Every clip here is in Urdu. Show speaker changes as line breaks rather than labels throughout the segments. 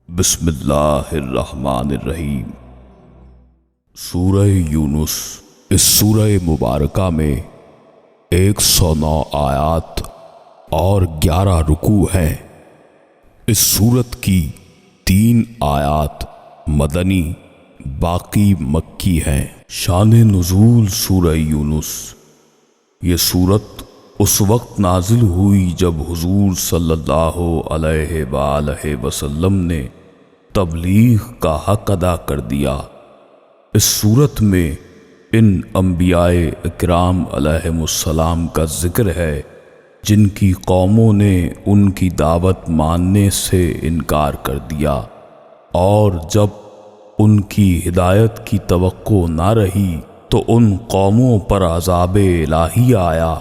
بسم اللہ الرحمن الرحیم۔ سورہ یونس۔ اس سورہ مبارکہ میں 109 آیات اور 11 رکوع ہیں۔ اس سورت کی 3 آیات مدنی، باقی مکی ہیں۔ شان نزول سورہ یونس۔ یہ سورت اس وقت نازل ہوئی جب حضور صلی اللہ علیہ وآلہ وسلم نے تبلیغ کا حق ادا کر دیا۔ اس سورت میں ان انبیاء اکرام علیہم السلام کا ذکر ہے جن کی قوموں نے ان کی دعوت ماننے سے انکار کر دیا، اور جب ان کی ہدایت کی توقع نہ رہی تو ان قوموں پر عذاب الہی آیا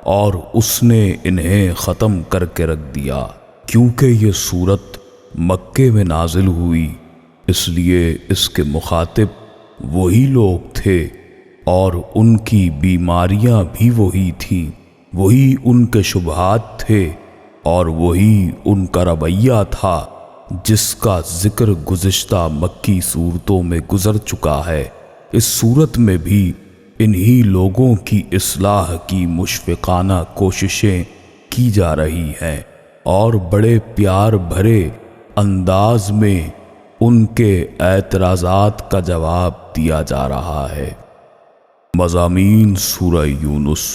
اور اس نے انہیں ختم کر کے رکھ دیا۔ کیونکہ یہ سورت مکے میں نازل ہوئی اس لیے اس کے مخاطب وہی لوگ تھے اور ان کی بیماریاں بھی وہی تھیں، وہی ان کے شبہات تھے اور وہی ان کا رویہ تھا جس کا ذکر گزشتہ مکی صورتوں میں گزر چکا ہے۔ اس صورت میں بھی انہی لوگوں کی اصلاح کی مشفقانہ کوششیں کی جا رہی ہیں اور بڑے پیار بھرے انداز میں ان کے اعتراضات کا جواب دیا جا رہا ہے۔ مضامین سورہ یونس۔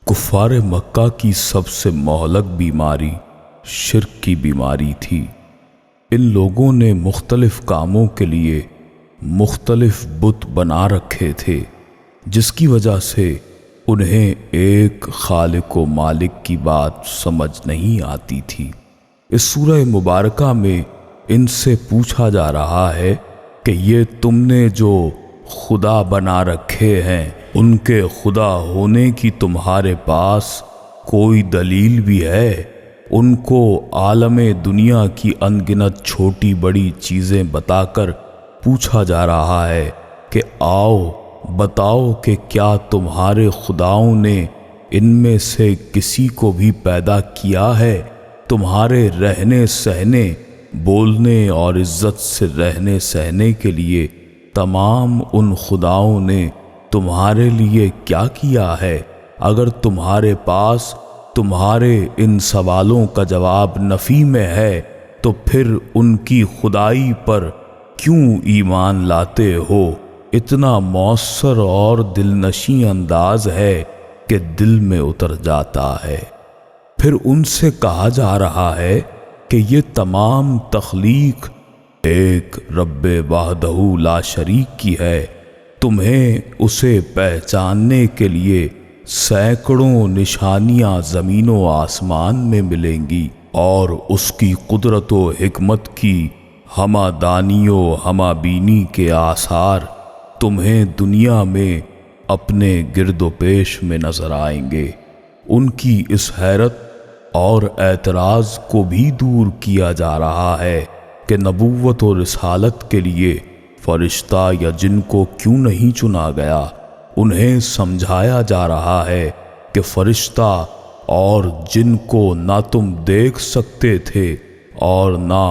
کفار مکہ کی سب سے مہلک بیماری شرک کی بیماری تھی۔ ان لوگوں نے مختلف کاموں کے لیے مختلف بت بنا رکھے تھے، جس کی وجہ سے انہیں ایک خالق و مالک کی بات سمجھ نہیں آتی تھی۔ اس سورہ مبارکہ میں ان سے پوچھا جا رہا ہے کہ یہ تم نے جو خدا بنا رکھے ہیں ان کے خدا ہونے کی تمہارے پاس کوئی دلیل بھی ہے؟ ان کو عالم دنیا کی ان گنت چھوٹی بڑی چیزیں بتا کر پوچھا جا رہا ہے کہ آؤ بتاؤ کہ کیا تمہارے خداؤں نے ان میں سے کسی کو بھی پیدا کیا ہے؟ تمہارے رہنے سہنے، بولنے اور عزت سے رہنے سہنے کے لیے تمام ان خداؤں نے تمہارے لیے کیا کیا ہے؟ اگر تمہارے پاس تمہارے ان سوالوں کا جواب نفی میں ہے تو پھر ان کی خدائی پر کیوں ایمان لاتے ہو؟ اتنا مؤثر اور دلنشیں انداز ہے کہ دل میں اتر جاتا ہے۔ پھر ان سے کہا جا رہا ہے کہ یہ تمام تخلیق ایک رب وحدہ لا شریک کی ہے۔ تمہیں اسے پہچاننے کے لیے سینکڑوں نشانیاں زمین و آسمان میں ملیں گی اور اس کی قدرت و حکمت کی ہمہ دانی و ہمہ بینی کے آثار تمہیں دنیا میں اپنے گرد و پیش میں نظر آئیں گے۔ ان کی اس حیرت اور اعتراض کو بھی دور کیا جا رہا ہے کہ نبوت و رسالت کے لیے فرشتہ یا جن کو کیوں نہیں چنا گیا۔ انہیں سمجھایا جا رہا ہے کہ فرشتہ اور جن کو نہ تم دیکھ سکتے تھے اور نہ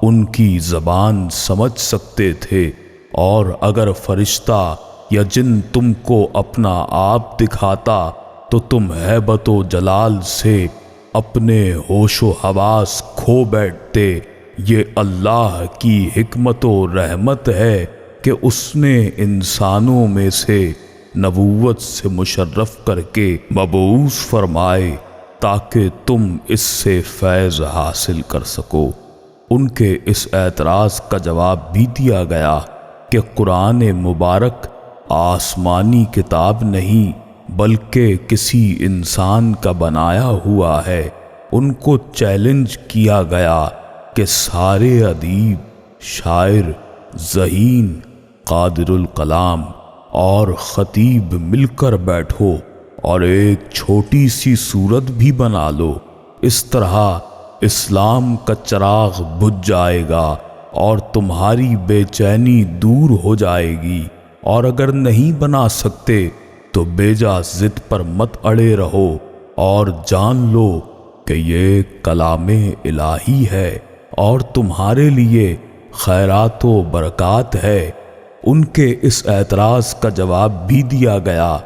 ان کی زبان سمجھ سکتے تھے، اور اگر فرشتہ یا جن تم کو اپنا آپ دکھاتا تو تم ہیبت و جلال سے اپنے ہوش و حواس کھو بیٹھتے۔ یہ اللہ کی حکمت و رحمت ہے کہ اس نے انسانوں میں سے نبوت سے مشرف کر کے مبعوث فرمائے تاکہ تم اس سے فیض حاصل کر سکو۔ ان کے اس اعتراض کا جواب بھی دیا گیا کہ قرآن مبارک آسمانی کتاب نہیں بلکہ کسی انسان کا بنایا ہوا ہے۔ ان کو چیلنج کیا گیا کہ سارے ادیب، شاعر، ذہین، قادر الکلام اور خطیب مل کر بیٹھو اور ایک چھوٹی سی صورت بھی بنا لو۔ اس طرح اسلام کا چراغ بجھ جائے گا اور تمہاری بے چینی دور ہو جائے گی، اور اگر نہیں بنا سکتے تو بیجا ضد پر مت اڑے رہو اور جان لو کہ یہ کلام الہی ہے اور تمہارے لیے خیرات و برکات ہے۔ ان کے اس اعتراض کا جواب بھی دیا گیا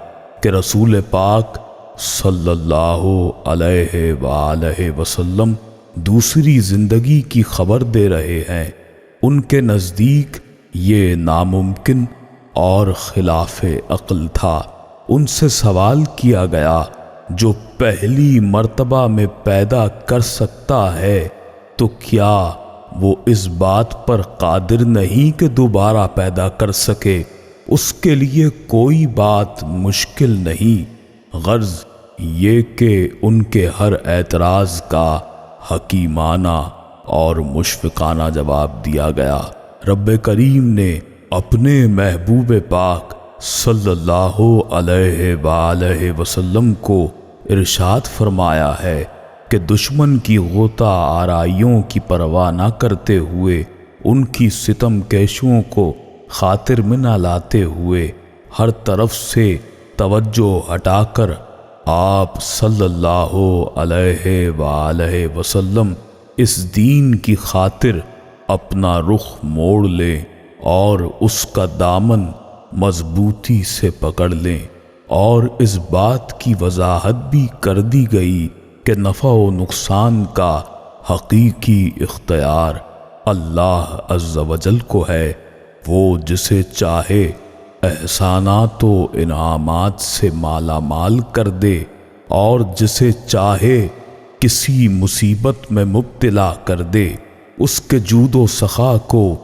کہ رسول پاک صلی اللہ علیہ وآلہ وسلم دوسری زندگی کی خبر دے رہے ہیں۔ ان کے نزدیک یہ ناممکن اور خلاف عقل تھا۔ ان سے سوال کیا گیا، جو پہلی مرتبہ میں پیدا کر سکتا ہے تو کیا وہ اس بات پر قادر نہیں کہ دوبارہ پیدا کر سکے؟ اس کے لیے کوئی بات مشکل نہیں۔ غرض یہ کہ ان کے ہر اعتراض کا حکیمانہ اور مشفقانہ جواب دیا گیا۔ رب کریم نے اپنے محبوب پاک صلی اللہ علیہ وآلہ وسلم کو ارشاد فرمایا ہے کہ دشمن کی غوطہ آرائیوں کی پرواہ نہ کرتے ہوئے، ان کی ستم کیشوں کو خاطر میں نہ لاتے ہوئے، ہر طرف سے توجہ ہٹا کر آپ صلی اللہ علیہ وآلہ وسلم اس دین کی خاطر اپنا رخ موڑ لیں اور اس کا دامن مضبوطی سے پکڑ لیں۔ اور اس بات کی وضاحت بھی کر دی گئی کہ نفع و نقصان کا حقیقی اختیار اللہ عز و جل کو ہے۔ وہ جسے چاہے احسانات و انعامات سے مالا مال کر دے اور جسے چاہے کسی مصیبت میں مبتلا کر دے۔ اس کے جود و سخا کو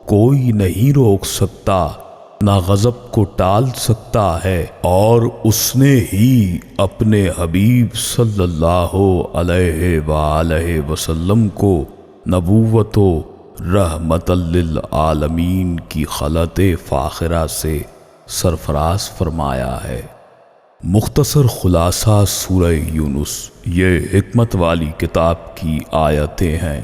کوئی نہیں روک سکتا، نہ غضب کو ٹال سکتا ہے، اور اس نے ہی اپنے حبیب صلی اللہ علیہ وآلہ وسلم کو نبوت و رحمت للعالمین کی خلعت فاخرہ سے سرفراز فرمایا ہے۔ مختصر خلاصہ سورہ یونس، یہ حکمت والی کتاب کی آیتیں ہیں۔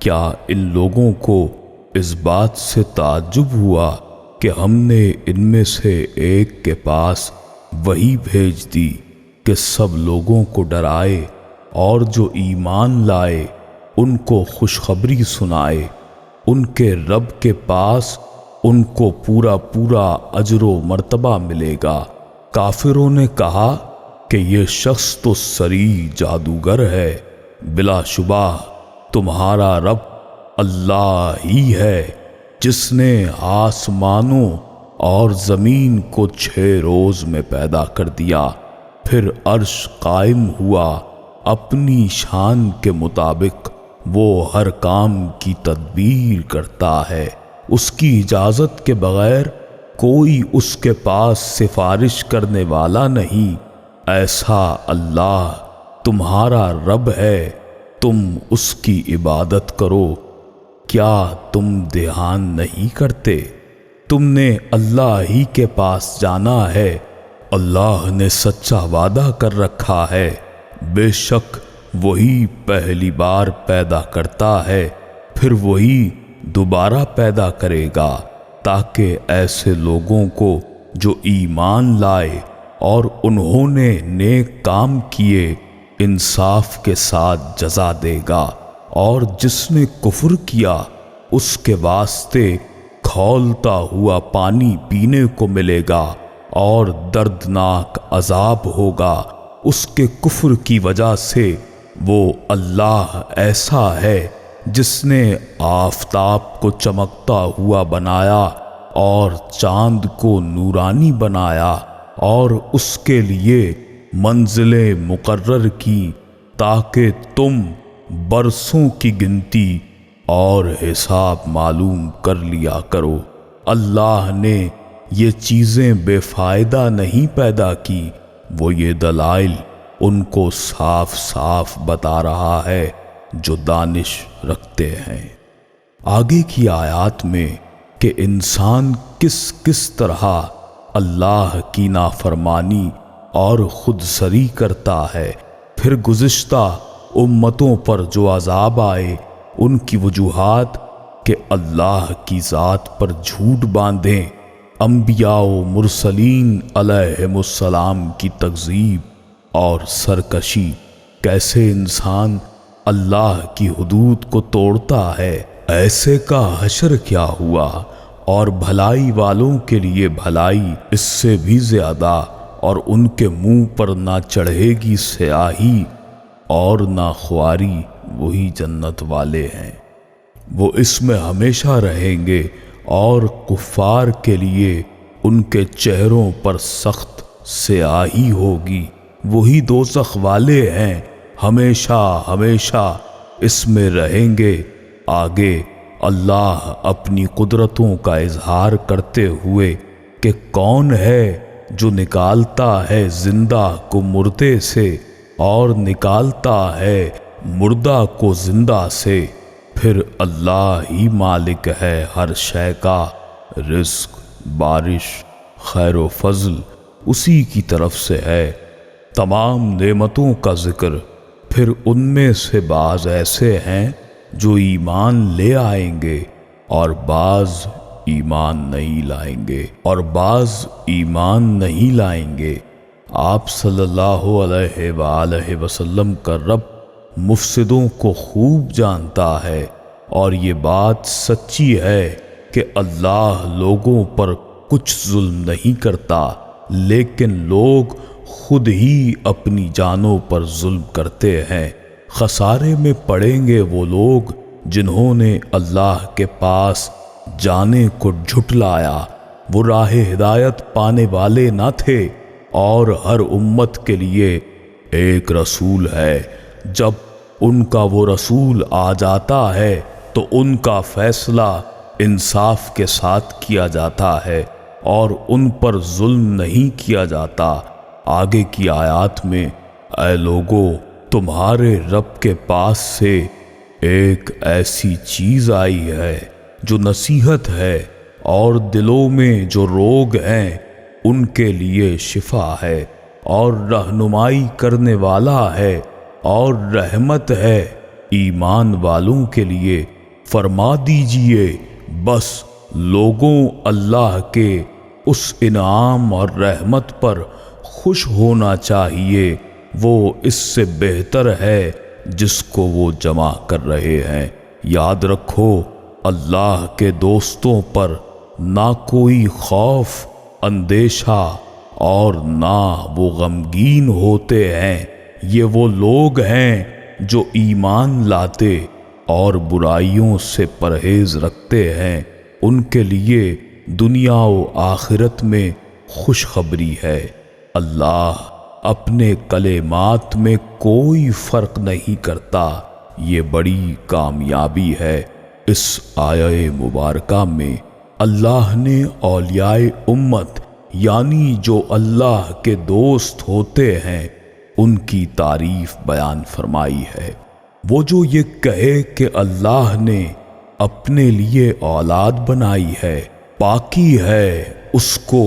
کیا ان لوگوں کو اس بات سے تعجب ہوا کہ ہم نے ان میں سے ایک کے پاس وحی بھیج دی کہ سب لوگوں کو ڈرائے اور جو ایمان لائے ان کو خوشخبری سنائے؟ ان کے رب کے پاس ان کو پورا پورا اجر و مرتبہ ملے گا۔ کافروں نے کہا کہ یہ شخص تو صریح جادوگر ہے۔ بلا شبہ تمہارا رب اللہ ہی ہے جس نے آسمانوں اور زمین کو 6 روز میں پیدا کر دیا، پھر عرش قائم ہوا۔ اپنی شان کے مطابق وہ ہر کام کی تدبیر کرتا ہے۔ اس کی اجازت کے بغیر کوئی اس کے پاس سفارش کرنے والا نہیں۔ ایسا اللہ تمہارا رب ہے، تم اس کی عبادت کرو۔ کیا تم دھیان نہیں کرتے؟ تم نے اللہ ہی کے پاس جانا ہے۔ اللہ نے سچا وعدہ کر رکھا ہے، بے شک وہی پہلی بار پیدا کرتا ہے، پھر وہی دوبارہ پیدا کرے گا، تاکہ ایسے لوگوں کو جو ایمان لائے اور انہوں نے نیک کام کیے انصاف کے ساتھ جزا دے گا، اور جس نے کفر کیا اس کے واسطے کھولتا ہوا پانی پینے کو ملے گا اور دردناک عذاب ہوگا اس کے کفر کی وجہ سے۔ وہ اللہ ایسا ہے جس نے آفتاب کو چمکتا ہوا بنایا اور چاند کو نورانی بنایا اور اس کے لیے منزلیں مقرر کی تاکہ تم برسوں کی گنتی اور حساب معلوم کر لیا کرو۔ اللہ نے یہ چیزیں بے فائدہ نہیں پیدا کی، وہ یہ دلائل ان کو صاف صاف بتا رہا ہے جو دانش رکھتے ہیں۔ آگے کی آیات میں کہ انسان کس کس طرح اللہ کی نافرمانی اور خود سری کرتا ہے، پھر گزشتہ امتوں پر جو عذاب آئے ان کی وجوہات کہ اللہ کی ذات پر جھوٹ باندھیں، انبیاء و مرسلین علیہم السلام کی تکذیب اور سرکشی، کیسے انسان اللہ کی حدود کو توڑتا ہے، ایسے کا حشر کیا ہوا؟ اور بھلائی والوں کے لیے بھلائی اس سے بھی زیادہ، اور ان کے منہ پر نہ چڑھے گی سیاہی اور نہ خواری، وہی جنت والے ہیں، وہ اس میں ہمیشہ رہیں گے، اور کفار کے لیے ان کے چہروں پر سخت سیاہی ہوگی، وہی دوزخ والے ہیں، ہمیشہ ہمیشہ اس میں رہیں گے۔ آگے اللہ اپنی قدرتوں کا اظہار کرتے ہوئے کہ کون ہے جو نکالتا ہے زندہ کو مردے سے اور نکالتا ہے مردہ کو زندہ سے، پھر اللہ ہی مالک ہے ہر شے کا، رزق، بارش، خیر و فضل اسی کی طرف سے ہے، تمام نعمتوں کا ذکر۔ پھر ان میں سے بعض ایسے ہیں جو ایمان لے آئیں گے اور بعض ایمان نہیں لائیں گے، اور بعض ایمان نہیں لائیں گے۔ آپ صلی اللہ علیہ وآلہ وسلم کا رب مفسدوں کو خوب جانتا ہے، اور یہ بات سچی ہے کہ اللہ لوگوں پر کچھ ظلم نہیں کرتا، لیکن لوگ خود ہی اپنی جانوں پر ظلم کرتے ہیں۔ خسارے میں پڑیں گے وہ لوگ جنہوں نے اللہ کے پاس جانے کو جھٹلایا، وہ راہ ہدایت پانے والے نہ تھے، اور ہر امت کے لیے ایک رسول ہے، جب ان کا وہ رسول آ جاتا ہے تو ان کا فیصلہ انصاف کے ساتھ کیا جاتا ہے اور ان پر ظلم نہیں کیا جاتا۔ آگے کی آیات میں اے لوگو، تمہارے رب کے پاس سے ایک ایسی چیز آئی ہے جو نصیحت ہے، اور دلوں میں جو روگ ہیں ان کے لیے شفا ہے، اور رہنمائی کرنے والا ہے، اور رحمت ہے ایمان والوں کے لیے۔ فرما دیجئے بس لوگوں اللہ کے اس انعام اور رحمت پر خوش ہونا چاہیے، وہ اس سے بہتر ہے جس کو وہ جمع کر رہے ہیں۔ یاد رکھو اللہ کے دوستوں پر نہ کوئی خوف اندیشہ اور نہ وہ غمگین ہوتے ہیں، یہ وہ لوگ ہیں جو ایمان لاتے اور برائیوں سے پرہیز رکھتے ہیں، ان کے لیے دنیا و آخرت میں خوشخبری ہے۔ اللہ اپنے کلمات میں کوئی فرق نہیں کرتا، یہ بڑی کامیابی ہے۔ اس آیہ مبارکہ میں اللہ نے اولیاء امت یعنی جو اللہ کے دوست ہوتے ہیں ان کی تعریف بیان فرمائی ہے۔ وہ جو یہ کہے کہ اللہ نے اپنے لیے اولاد بنائی ہے، پاکی ہے اس کو،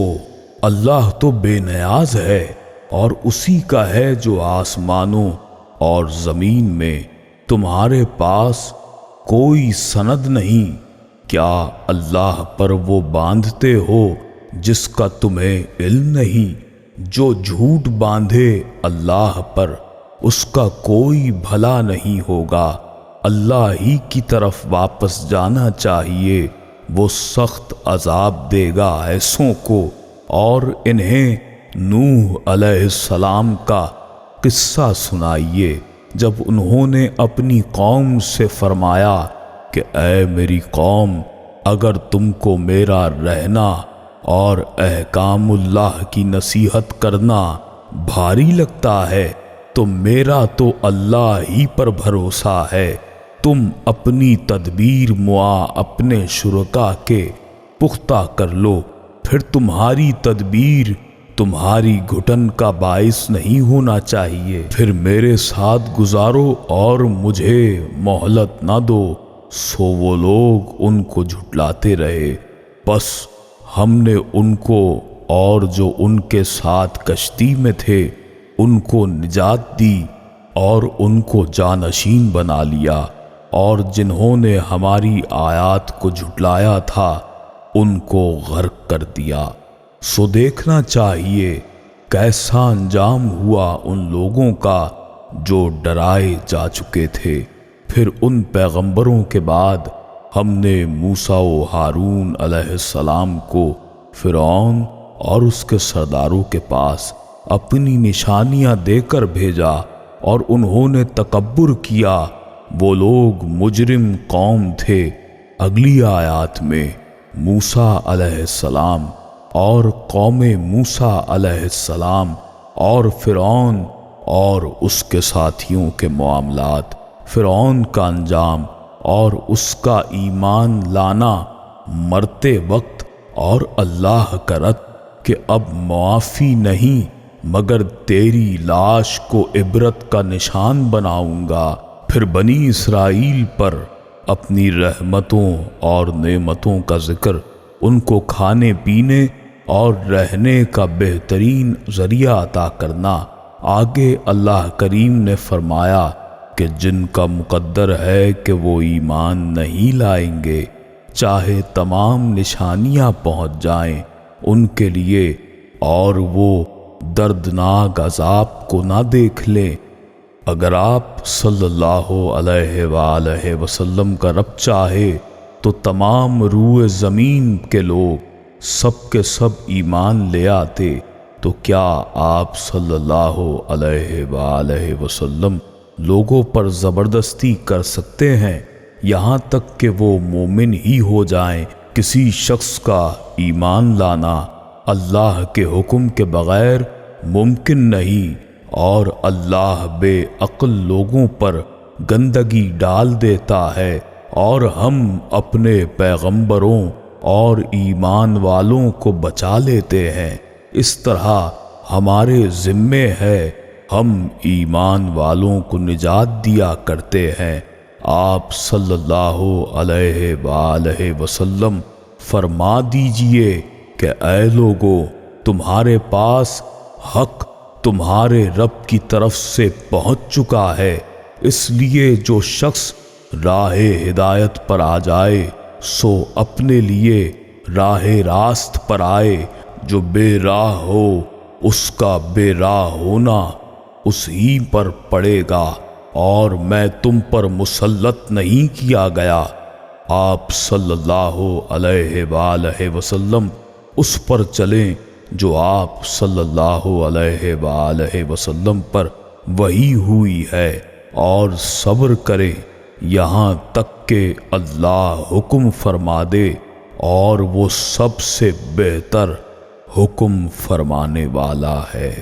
اللہ تو بے نیاز ہے، اور اسی کا ہے جو آسمانوں اور زمین میں۔ تمہارے پاس کوئی سند نہیں، کیا اللہ پر وہ باندھتے ہو جس کا تمہیں علم نہیں؟ جو جھوٹ باندھے اللہ پر اس کا کوئی بھلا نہیں ہوگا، اللہ ہی کی طرف واپس جانا چاہیے، وہ سخت عذاب دے گا ایسوں کو۔ اور انہیں نوح علیہ السلام کا قصہ سنائیے جب انہوں نے اپنی قوم سے فرمایا کہ اے میری قوم، اگر تم کو میرا رہنا اور احکام اللہ کی نصیحت کرنا بھاری لگتا ہے تو میرا تو اللہ ہی پر بھروسہ ہے، تم اپنی تدبیر معا اپنے شرکا کے پختہ کر لو، پھر تمہاری تدبیر تمہاری گھٹن کا باعث نہیں ہونا چاہیے، پھر میرے ساتھ گزارو اور مجھے مہلت نہ دو۔ سو وہ لوگ ان کو جھٹلاتے رہے، بس ہم نے ان کو اور جو ان کے ساتھ کشتی میں تھے ان کو نجات دی اور ان کو جانشین بنا لیا، اور جنہوں نے ہماری آیات کو جھٹلایا تھا ان کو غرق کر دیا۔ سو دیکھنا چاہیے کیسا انجام ہوا ان لوگوں کا جو ڈرائے جا چکے تھے۔ پھر ان پیغمبروں کے بعد ہم نے موسیٰ و ہارون علیہ السلام کو فرعون اور اس کے سرداروں کے پاس اپنی نشانیاں دے کر بھیجا اور انہوں نے تکبر کیا۔ وہ لوگ مجرم قوم تھے۔ اگلی آیات میں موسیٰ علیہ السلام اور قوم موسیٰ علیہ السلام اور فرعون اور اس کے ساتھیوں کے معاملات، فرعون کا انجام اور اس کا ایمان لانا مرتے وقت، اور اللہ کا رد کہ اب معافی نہیں مگر تیری لاش کو عبرت کا نشان بناؤں گا۔ پھر بنی اسرائیل پر اپنی رحمتوں اور نعمتوں کا ذکر، ان کو کھانے پینے اور رہنے کا بہترین ذریعہ عطا کرنا۔ آگے اللہ کریم نے فرمایا کہ جن کا مقدر ہے کہ وہ ایمان نہیں لائیں گے، چاہے تمام نشانیاں پہنچ جائیں ان کے لیے، اور وہ دردناک عذاب کو نہ دیکھ لیں۔ اگر آپ صلی اللہ علیہ وآلہ وسلم کا رب چاہے تو تمام روئے زمین کے لوگ سب کے سب ایمان لے آتے، تو کیا آپ صلی اللہ علیہ وآلہ وسلم لوگوں پر زبردستی کر سکتے ہیں یہاں تک کہ وہ مومن ہی ہو جائیں؟ کسی شخص کا ایمان لانا اللہ کے حکم کے بغیر ممکن نہیں، اور اللہ بے عقل لوگوں پر گندگی ڈال دیتا ہے، اور ہم اپنے پیغمبروں اور ایمان والوں کو بچا لیتے ہیں۔ اس طرح ہمارے ذمے ہے ہم ایمان والوں کو نجات دیا کرتے ہیں۔ آپ صلی اللہ علیہ وآلہ وسلم فرما دیجئے کہ اے لوگو، تمہارے پاس حق تمہارے رب کی طرف سے پہنچ چکا ہے، اس لیے جو شخص راہ ہدایت پر آ جائے سو اپنے لیے راہ راست پر آئے، جو بے راہ ہو اس کا بے راہ ہونا اس ہی پر پڑے گا، اور میں تم پر مسلط نہیں کیا گیا۔ آپ صلی اللہ علیہ وآلہ وسلم اس پر چلیں جو آپ صلی اللہ علیہ وآلہ وسلم پر وحی ہوئی ہے، اور صبر کریں یہاں تک کہ اللہ حکم فرما دے، اور وہ سب سے بہتر حکم فرمانے والا ہے۔